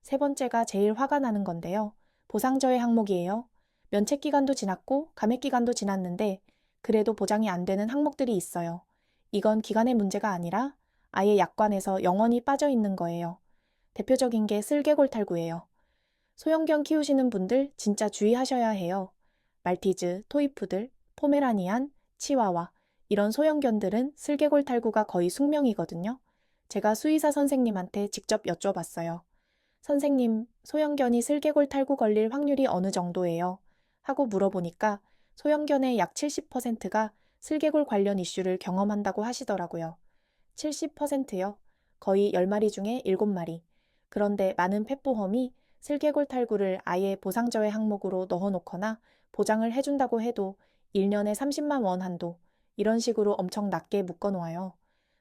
세 번째가 제일 화가 나는 건데요. 보상저해 항목이에요. 면책 기간도 지났고 감액 기간도 지났는데 그래도 보장이 안 되는 항목들이 있어요. 이건 기간의 문제가 아니라 아예 약관에서 영원히 빠져 있는 거예요. 대표적인 게 슬개골 탈구예요. 소형견 키우시는 분들 진짜 주의하셔야 해요. 말티즈, 토이푸들, 포메라니안, 치와와 이런 소형견들은 슬개골 탈구가 거의 숙명이거든요. 제가 수의사 선생님한테 직접 여쭤봤어요. 선생님, 소형견이 슬개골 탈구 걸릴 확률이 어느 정도예요? 하고 물어보니까 소형견의 약 70%가 슬개골 관련 이슈를 경험한다고 하시더라고요. 70%요? 거의 10마리 중에 7마리. 그런데 많은 펫보험이 슬개골 탈구를 아예 보상저해 항목으로 넣어놓거나 보장을 해준다고 해도 1년에 30만 원 한도, 이런 식으로 엄청 낮게 묶어놓아요.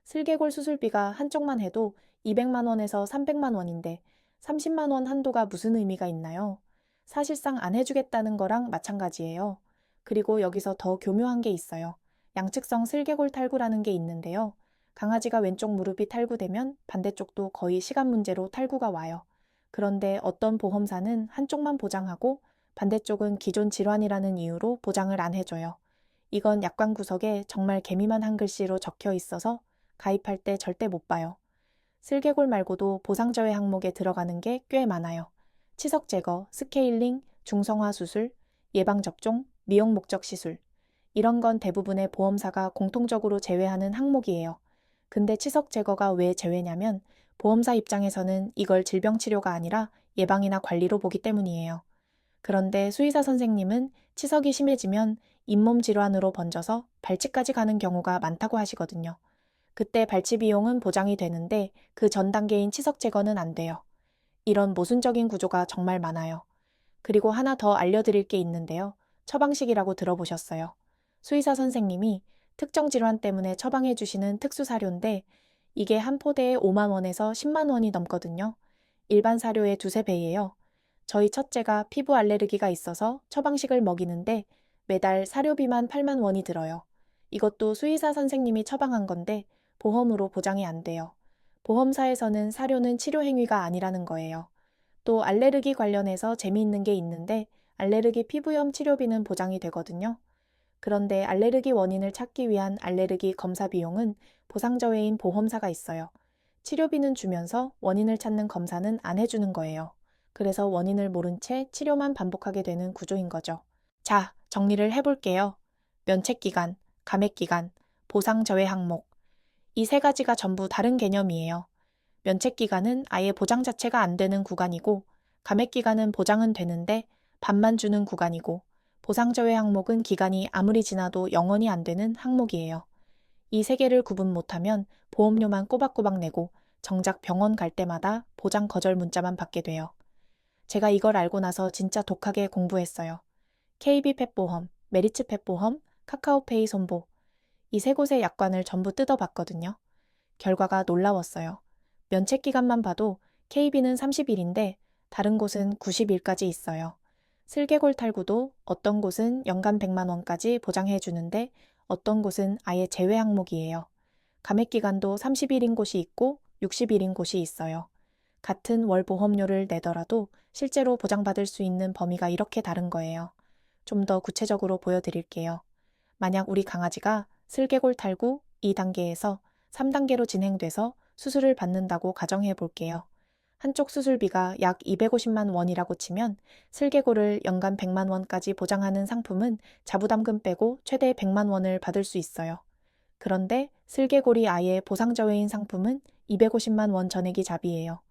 슬개골 수술비가 한쪽만 해도 200만 원에서 300만 원인데 30만 원 한도가 무슨 의미가 있나요? 사실상 안 해주겠다는 거랑 마찬가지예요. 그리고 여기서 더 교묘한 게 있어요. 양측성 슬개골 탈구라는 게 있는데요. 강아지가 왼쪽 무릎이 탈구되면 반대쪽도 거의 시간 문제로 탈구가 와요. 그런데 어떤 보험사는 한쪽만 보장하고 반대쪽은 기존 질환이라는 이유로 보장을 안 해줘요. 이건 약관 구석에 정말 개미만 한 글씨로 적혀 있어서 가입할 때 절대 못 봐요. 슬개골 말고도 보상저해 항목에 들어가는 게 꽤 많아요. 치석 제거, 스케일링, 중성화 수술, 예방접종, 미용 목적 시술. 이런 건 대부분의 보험사가 공통적으로 제외하는 항목이에요. 근데 치석 제거가 왜 제외냐면 보험사 입장에서는 이걸 질병 치료가 아니라 예방이나 관리로 보기 때문이에요. 그런데 수의사 선생님은 치석이 심해지면 잇몸 질환으로 번져서 발치까지 가는 경우가 많다고 하시거든요. 그때 발치 비용은 보장이 되는데 그 전 단계인 치석 제거는 안 돼요. 이런 모순적인 구조가 정말 많아요. 그리고 하나 더 알려드릴 게 있는데요. 처방식이라고 들어보셨어요. 수의사 선생님이 특정 질환 때문에 처방해 주시는 특수 사료인데 이게 한 포대에 5만 원에서 10만 원이 넘거든요. 일반 사료의 두세 배예요. 저희 첫째가 피부 알레르기가 있어서 처방식을 먹이는데 매달 사료비만 8만 원이 들어요. 이것도 수의사 선생님이 처방한 건데 보험으로 보장이 안 돼요. 보험사에서는 사료는 치료 행위가 아니라는 거예요. 또 알레르기 관련해서 재미있는 게 있는데 알레르기 피부염 치료비는 보장이 되거든요. 그런데 알레르기 원인을 찾기 위한 알레르기 검사 비용은 보상저해인 보험사가 있어요. 치료비는 주면서 원인을 찾는 검사는 안 해주는 거예요. 그래서 원인을 모른 채 치료만 반복하게 되는 구조인 거죠. 자, 정리를 해볼게요. 면책기간, 감액기간, 보상저해 항목. 이 세 가지가 전부 다른 개념이에요. 면책기간은 아예 보장 자체가 안 되는 구간이고, 감액기간은 보장은 되는데 반만 주는 구간이고, 보상저해 항목은 기간이 아무리 지나도 영원히 안 되는 항목이에요. 이 세 개를 구분 못하면 보험료만 꼬박꼬박 내고 정작 병원 갈 때마다 보장 거절 문자만 받게 돼요. 제가 이걸 알고 나서 진짜 독하게 공부했어요. KB 펫보험, 메리츠 펫보험, 카카오페이 손보. 이 세 곳의 약관을 전부 뜯어봤거든요. 결과가 놀라웠어요. 면책 기간만 봐도 KB는 30일인데 다른 곳은 90일까지 있어요. 슬개골 탈구도 어떤 곳은 연간 100만 원까지 보장해 주는데 어떤 곳은 아예 제외 항목이에요. 감액 기간도 30일인 곳이 있고 60일인 곳이 있어요. 같은 월 보험료를 내더라도 실제로 보장받을 수 있는 범위가 이렇게 다른 거예요. 좀 더 구체적으로 보여드릴게요. 만약 우리 강아지가 슬개골 탈구 2단계에서 3단계로 진행돼서 수술을 받는다고 가정해 볼게요. 한쪽 수술비가 약 250만 원이라고 치면 슬개골을 연간 100만 원까지 보장하는 상품은 자부담금 빼고 최대 100만 원을 받을 수 있어요. 그런데 슬개골이 아예 보상저해인 상품은 250만 원 전액이 잡이에요.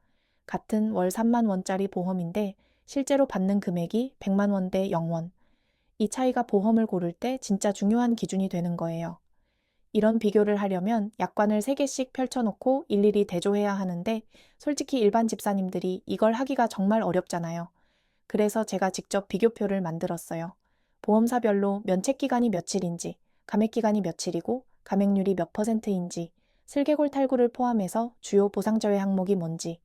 같은 월 3만 원짜리 보험인데 실제로 받는 금액이 100만 원 대 0원. 이 차이가 보험을 고를 때 진짜 중요한 기준이 되는 거예요. 이런 비교를 하려면 약관을 3개씩 펼쳐놓고 일일이 대조해야 하는데 솔직히 일반 집사님들이 이걸 하기가 정말 어렵잖아요. 그래서 제가 직접 비교표를 만들었어요. 보험사별로 면책기간이 며칠인지, 감액기간이 며칠이고 감액률이 몇 %인지, 슬개골 탈구를 포함해서 주요 보상저해 항목이 뭔지,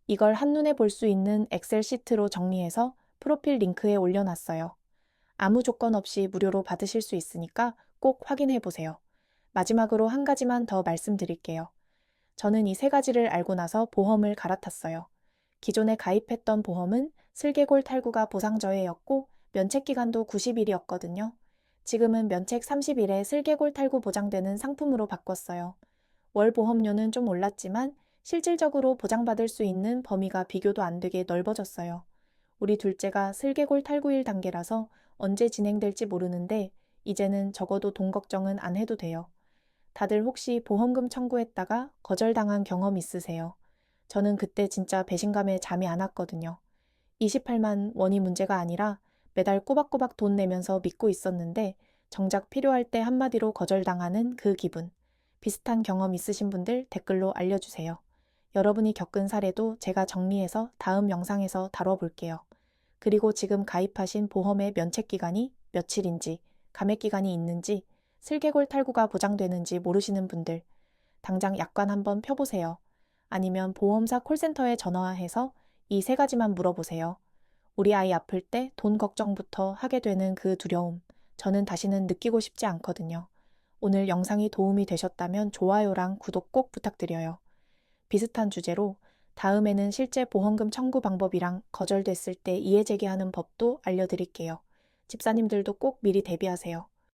이걸 한눈에 볼 수 있는 엑셀 시트로 정리해서 프로필 링크에 올려놨어요. 아무 조건 없이 무료로 받으실 수 있으니까 꼭 확인해 보세요. 마지막으로 한 가지만 더 말씀드릴게요. 저는 이 세 가지를 알고 나서 보험을 갈아탔어요. 기존에 가입했던 보험은 슬개골 탈구가 보상저해였고 면책기간도 90일이었거든요. 지금은 면책 30일에 슬개골 탈구 보장되는 상품으로 바꿨어요. 월 보험료는 좀 올랐지만 실질적으로 보장받을 수 있는 범위가 비교도 안 되게 넓어졌어요. 우리 둘째가 슬개골 탈구일 단계라서 언제 진행될지 모르는데 이제는 적어도 돈 걱정은 안 해도 돼요. 다들 혹시 보험금 청구했다가 거절당한 경험 있으세요? 저는 그때 진짜 배신감에 잠이 안 왔거든요. 28만 원이 문제가 아니라 매달 꼬박꼬박 돈 내면서 믿고 있었는데 정작 필요할 때 한마디로 거절당하는 그 기분. 비슷한 경험 있으신 분들 댓글로 알려주세요. 여러분이 겪은 사례도 제가 정리해서 다음 영상에서 다뤄볼게요. 그리고 지금 가입하신 보험의 면책기간이 며칠인지, 감액기간이 있는지, 슬개골 탈구가 보장되는지 모르시는 분들, 당장 약관 한번 펴보세요. 아니면 보험사 콜센터에 전화해서 이 세 가지만 물어보세요. 우리 아이 아플 때 돈 걱정부터 하게 되는 그 두려움, 저는 다시는 느끼고 싶지 않거든요. 오늘 영상이 도움이 되셨다면 좋아요랑 구독 꼭 부탁드려요. 비슷한 주제로 다음에는 실제 보험금 청구 방법이랑 거절됐을 때 이해 제기하는 법도 알려드릴게요. 집사님들도 꼭 미리 대비하세요.